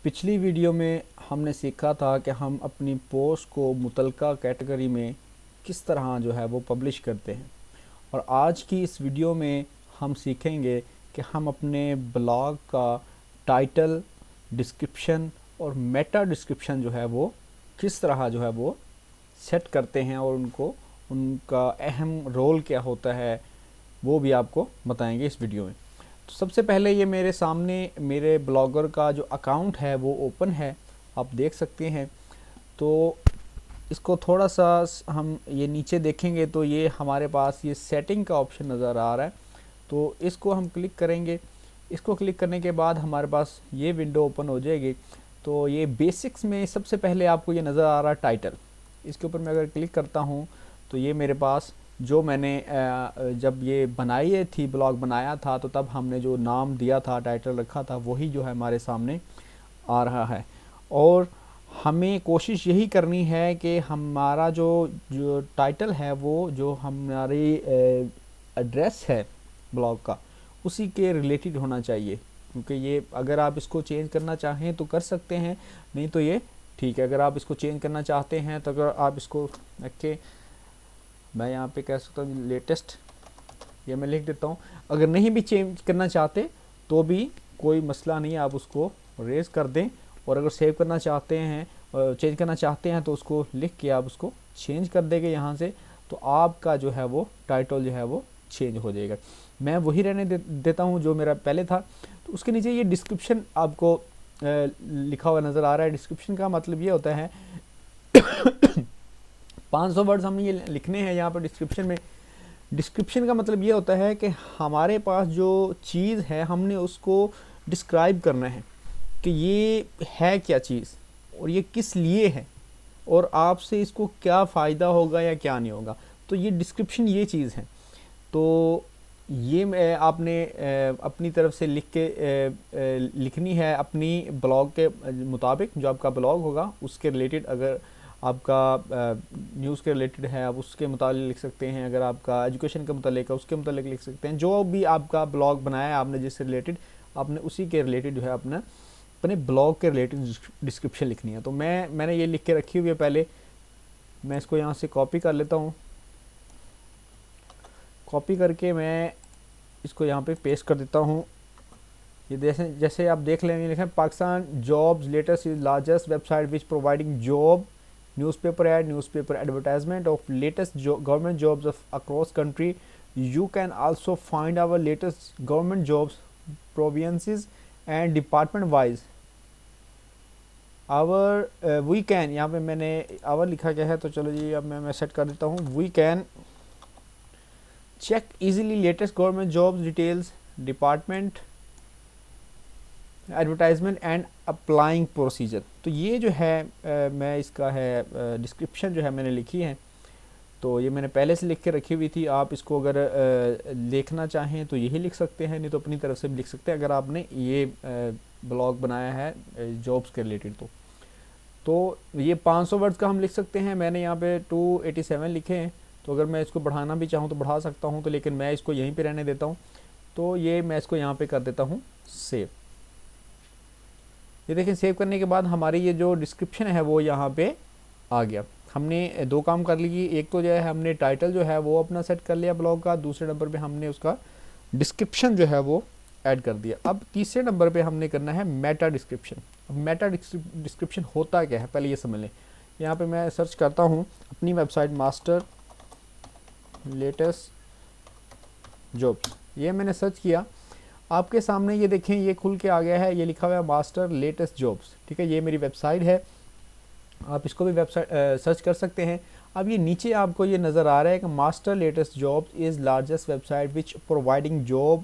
पिछली वीडियो में हमने सीखा था कि हम अपनी पोस्ट को मुतलका कैटेगरी में किस तरह जो है वो पब्लिश करते हैं। और आज की इस वीडियो में हम सीखेंगे कि हम अपने ब्लॉग का टाइटल, डिस्क्रिप्शन और मेटा डिस्क्रिप्शन जो है वो किस तरह जो है वो सेट करते हैं और उनका अहम रोल क्या होता है वो भी आपको बताएंगे इस वीडियो में। तो सबसे पहले ये मेरे सामने मेरे ब्लॉगर का जो अकाउंट है वो ओपन है, आप देख सकते हैं। तो इसको थोड़ा सा हम ये नीचे देखेंगे तो ये हमारे पास ये सेटिंग का ऑप्शन नज़र आ रहा है। तो इसको हम क्लिक करेंगे। इसको क्लिक करने के बाद हमारे पास ये विंडो ओपन हो जाएगी। तो ये बेसिक्स में सबसे पहले आपको ये नज़र आ रहा है टाइटल। इसके ऊपर मैं अगर क्लिक करता हूँ तो ये मेरे पास जो मैंने जब ये बनाई थी, ब्लॉग बनाया था, तो तब हमने जो नाम दिया था, टाइटल रखा था, वही जो है हमारे सामने आ रहा है। और हमें कोशिश यही करनी है कि हमारा जो टाइटल है वो जो हमारी एड्रेस है ब्लॉग का उसी के रिलेटेड होना चाहिए। क्योंकि ये अगर आप इसको चेंज करना चाहें तो कर सकते हैं, नहीं तो ये ठीक है। अगर आप इसको चेंज करना चाहते हैं तो अगर आप इसको रखें, मैं यहाँ पे कह सकता हूँ लेटेस्ट, ये मैं लिख देता हूँ। अगर नहीं भी चेंज करना चाहते तो भी कोई मसला नहीं है, आप उसको रेज कर दें। और अगर सेव करना चाहते हैं, चेंज करना चाहते हैं, तो उसको लिख के आप उसको चेंज कर देंगे यहाँ से, तो आपका जो है वो टाइटल जो है वो चेंज हो जाएगा। मैं वही रहने देता हूँ जो मेरा पहले था। तो उसके नीचे ये डिस्क्रिप्शन आपको लिखा हुआ नज़र आ रहा है। डिस्क्रिप्शन का मतलब ये होता है 500 वर्ड्स हमने ये लिखने हैं यहाँ पर डिस्क्रिप्शन में। डिस्क्रिप्शन का मतलब ये होता है कि हमारे पास जो चीज़ है हमने उसको डिस्क्राइब करना है कि ये है क्या चीज़ और ये किस लिए है और आपसे इसको क्या फ़ायदा होगा या क्या नहीं होगा। तो ये डिस्क्रिप्शन ये चीज़ है। तो ये आपने अपनी तरफ से लिखनी है अपनी ब्लॉग के मुताबिक। जो आपका ब्लॉग होगा उसके रिलेटेड, अगर आपका न्यूज़ के रिलेटेड है आप उसके मुताबिक लिख सकते हैं। अगर आपका एजुकेशन के मुतालिक है उसके मुतालिक लिख सकते हैं। जो भी आपका ब्लॉग बनाया है आपने जिससे रिलेटेड, आपने उसी के रिलेटेड जो है अपने ब्लॉग के रिलेटेड डिस्क्रिप्शन लिखनी है। तो मैंने ये लिख के रखी हुई है पहले। मैं इसको यहाँ से कॉपी कर लेता हूँ। कॉपी करके मैं इसको यहाँ पे पेस्ट कर देता हूँ। ये जैसे आप देख लेंगे, लिखा है Pakistan jobs latest is largest website which providing job newspaper ad, newspaper advertisement of latest government jobs of across country. You can also find our latest government jobs provinces and department wise. our we can, यहाँ पे मैंने our लिखा गया है, तो चलो जी अब मैं सेट कर देता हूँ। we can check easily latest government jobs details, department advertisement and applying procedure. तो ये जो है मैं इसका है डिस्क्रिप्शन जो है मैंने लिखी है। तो ये मैंने पहले से लिख के रखी हुई थी। आप इसको अगर लिखना चाहें तो यही लिख सकते हैं, नहीं तो अपनी तरफ से भी लिख सकते हैं अगर आपने ये ब्लॉग बनाया है जॉब्स के रिलेटेड। तो ये 500 वर्ड्स का हम लिख सकते हैं। मैंने यहाँ पे 287 लिखे हैं। तो अगर मैं इसको बढ़ाना भी चाहूँ तो बढ़ा सकता हूँ, तो लेकिन मैं इसको यहीं पर रहने देता हूँ। तो ये मैं इसको यहाँ पर कर देता हूँ सेव। ये देखें, सेव करने के बाद हमारी ये जो डिस्क्रिप्शन है वो यहाँ पे आ गया। हमने दो काम कर लिए। एक तो जो है हमने टाइटल जो है वो अपना सेट कर लिया ब्लॉग का, दूसरे नंबर पे हमने उसका डिस्क्रिप्शन जो है वो ऐड कर दिया। अब तीसरे नंबर पे हमने करना है मेटा डिस्क्रिप्शन। अब मेटा डिस्क्रिप्शन होता क्या है पहले ये समझ लें। यहाँ पे मैं सर्च करता हूँ अपनी वेबसाइट मास्टर लेटेस्ट जॉब्स, ये मैंने सर्च किया। आपके सामने ये देखें ये खुल के आ गया है, ये लिखा हुआ है मास्टर लेटेस्ट जॉब्स। ठीक है, ये मेरी वेबसाइट है। आप इसको भी वेबसाइट सर्च कर सकते हैं। अब ये नीचे आपको ये नज़र आ रहा है कि master latest jobs is largest website which providing job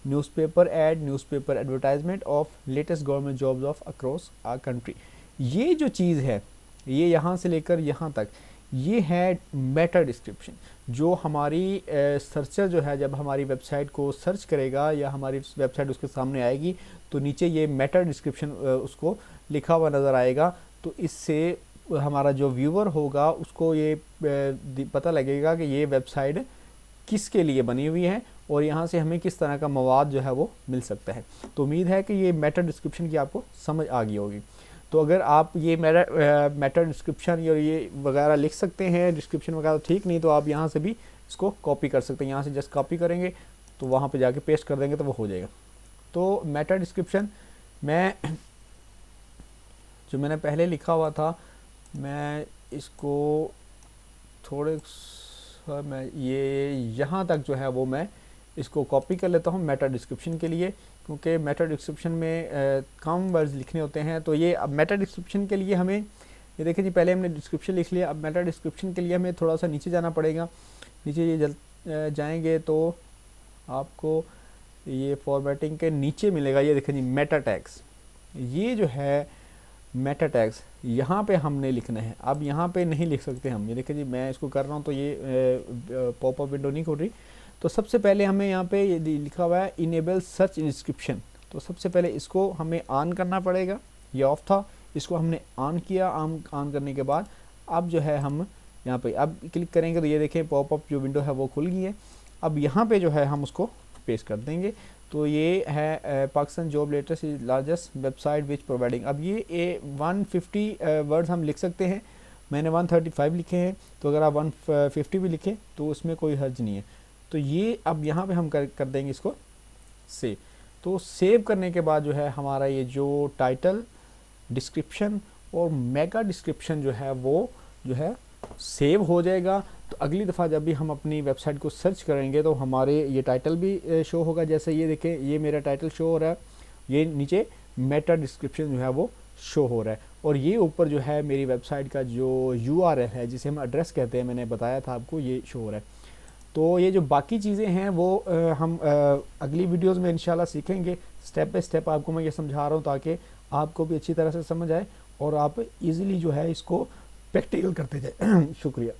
newspaper ad, newspaper advertisement of latest government jobs of across a country. ये जो चीज़ है ये यहाँ से लेकर यहाँ तक ये है मेटा डिस्क्रिप्शन। जो हमारी सर्चर जो है जब हमारी वेबसाइट को सर्च करेगा या हमारी वेबसाइट उसके सामने आएगी तो नीचे ये मेटा डिस्क्रिप्शन उसको लिखा हुआ नज़र आएगा। तो इससे हमारा जो व्यूअर होगा उसको ये पता लगेगा कि ये वेबसाइट किसके लिए बनी हुई है और यहाँ से हमें किस तरह का मवाद जो है वो मिल सकता है। तो उम्मीद है कि ये मेटा डिस्क्रिप्शन की आपको समझ आ गई होगी। तो अगर आप ये मेटा डिस्क्रिप्शन और ये वगैरह लिख सकते हैं, डिस्क्रिप्शन वगैरह ठीक नहीं तो आप यहाँ से भी इसको कॉपी कर सकते हैं। यहाँ से जस्ट कॉपी करेंगे तो वहाँ पे जाके पेस्ट कर देंगे तो वो हो जाएगा। तो मेटा डिस्क्रिप्शन मैं जो मैंने पहले लिखा हुआ था, मैं इसको थोड़े मैं ये यहाँ तक जो है वो मैं इसको कॉपी कर लेता हूँ मेटा डिस्क्रिप्शन के लिए, क्योंकि मेटा डिस्क्रिप्शन में कम वर्ड्स लिखने होते हैं। तो ये अब मेटा डिस्क्रिप्शन के लिए हमें, ये देखिए जी, पहले हमने डिस्क्रिप्शन लिख लिया, अब मेटा डिस्क्रिप्शन के लिए हमें थोड़ा सा नीचे जाना पड़ेगा। नीचे ये जाएंगे तो आपको ये फॉर्मेटिंग के नीचे मिलेगा, ये देखिए जी मेटा टैग्स। ये जो है मेटा टैग्स यहाँ पे हमने लिखना है। अब यहाँ पे नहीं लिख सकते हम, ये देखिए जी मैं इसको कर रहा हूँ तो ये पॉपअप विंडो नहीं खुल रही। तो सबसे पहले हमें यहाँ पे ये लिखा हुआ है इनेबल सर्च डिस्क्रिप्शन, तो सबसे पहले इसको हमें ऑन करना पड़ेगा। ये ऑफ था, इसको हमने ऑन किया। ऑन करने के बाद अब जो है हम यहाँ पे अब क्लिक करेंगे तो ये देखें पॉपअप जो विंडो है वो खुल गई है। अब यहाँ पे जो है हम उसको पेस्ट कर देंगे। तो ये है Pakistan job latest is largest website which providing. अब ये 150 वर्ड्स हम लिख सकते हैं, मैंने 135 लिखे हैं, तो अगर आप 150 भी लिखें तो उसमें कोई हर्ज नहीं है। तो ये अब यहाँ पे हम कर देंगे इसको सेव। तो सेव करने के बाद जो है हमारा ये जो टाइटल, डिस्क्रिप्शन और मेगा डिस्क्रिप्शन जो है वो जो है सेव हो जाएगा। तो अगली दफ़ा जब भी हम अपनी वेबसाइट को सर्च करेंगे तो हमारे ये टाइटल भी शो होगा। जैसे ये देखें, ये मेरा टाइटल शो हो रहा है, ये नीचे मेटा डिस्क्रिप्शन जो है वो शो हो रहा है, और ये ऊपर जो है मेरी वेबसाइट का जो URL है जिसे हम एड्रेस कहते हैं, मैंने बताया था आपको, ये शो हो रहा है। तो ये जो बाकी चीज़ें हैं वो हम अगली वीडियोस में इंशाल्लाह सीखेंगे। स्टेप बाय स्टेप आपको मैं ये समझा रहा हूँ ताकि आपको भी अच्छी तरह से समझ आए और आप इजीली जो है इसको प्रैक्टिकल करते जाए। शुक्रिया।